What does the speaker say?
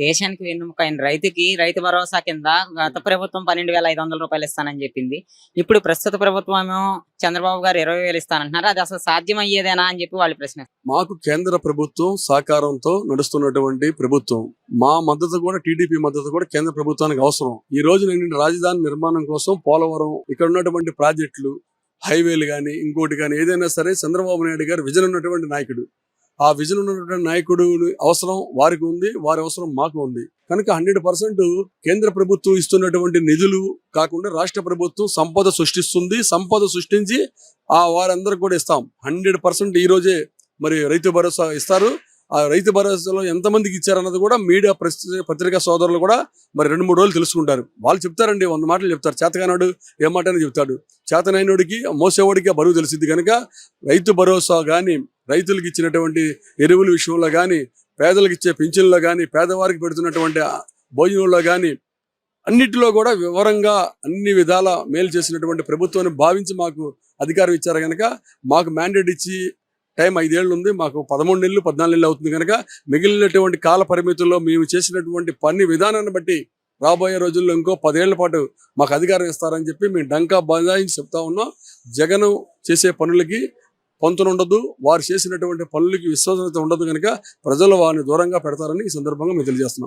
దేశానికి వెన్నెముక అయిన రైతుకి రైతు భరోసా కింద గత ప్రభుత్వం 12,500 రూపాయలు ఇస్తానని చెప్పింది. ఇప్పుడు ప్రస్తుత ప్రభుత్వం ఏమో చంద్రబాబు గారు 20,000 ఇస్తానంటున్నారు. అది అసలు సాధ్యమయ్యేదేనా అని చెప్పి వాళ్ళు ప్రశ్నిస్తున్నారు. మాకు కేంద్ర ప్రభుత్వం సహకారంతో నడుస్తున్నటువంటి ప్రభుత్వం. మా మద్దతు కూడా, టీడీపీ మద్దతు కూడా కేంద్ర ప్రభుత్వానికి అవసరం. ఈ రోజు నేను రాజధాని నిర్మాణం కోసం పోలవరం, ఇక్కడ ఉన్నటువంటి ప్రాజెక్టులు, హైవేలు కానీ ఇంకోటి కానీ ఏదైనా సరే చంద్రబాబు నాయుడు గారు విజన్ ఉన్నటువంటి నాయకుడు. ఆ విజన్ ఉన్నటువంటి నాయకుడు అవసరం వారికి ఉంది, వారి అవసరం మాకు ఉంది. కనుక 100% కేంద్ర ప్రభుత్వం ఇస్తున్నటువంటి నిధులు కాకుండా రాష్ట్ర ప్రభుత్వం సంపద సృష్టిస్తుంది. సంపద సృష్టించి వారందరికి కూడా ఇస్తాం. 100% ఈ రోజే మరి రైతు భరోసా ఇస్తారు. ఆ రైతు భరోసాలో ఎంతమందికి ఇచ్చారన్నది కూడా మీడియా పత్రికా సోదరులు కూడా మరి 2-3 రోజులు తెలుసుకుంటారు. వాళ్ళు చెప్తారండి, 100 మాటలు చెప్తారు. చేతగానాడు ఏ మాట అని చెప్తాడు. చేతనైనడికి మోసేవాడికి ఆ బరువు తెలిసింది. కనుక రైతు భరోసా కానీ, రైతులకు ఇచ్చినటువంటి ఎరువుల విషయంలో కానీ, పేదలకు ఇచ్చే పింఛన్లో కానీ, పేదవారికి పెడుతున్నటువంటి భోజనంలో కానీ అన్నిటిలో కూడా వివరంగా అన్ని విధాల మేలు చేసినటువంటి ప్రభుత్వాన్ని భావించి మాకు అధికారం ఇచ్చారు. కనుక మాకు మ్యాండేట్ ఇచ్చి టైం 5 ఏళ్ళు ఉంది, మాకు 13 నెలలు 14 నెలలు అవుతుంది. కనుక మిగిలినటువంటి కాల పరిమితుల్లో మేము చేసినటువంటి పని విధానాన్ని బట్టి రాబోయే రోజుల్లో ఇంకో 10 ఏళ్ల పాటు మాకు అధికారం ఇస్తారని చెప్పి మేము డంకా బజాయించి చెప్తా ఉన్నాం. జగన్ చేసే పనులకి పొంతన ఉండదు, వారు చేసినటువంటి పనులకి విశ్వసనీయత ఉండదు. కనుక ప్రజలు వారిని దూరంగా పెడతారని ఈ సందర్భంగా మేము తెలియజేస్తున్నాం.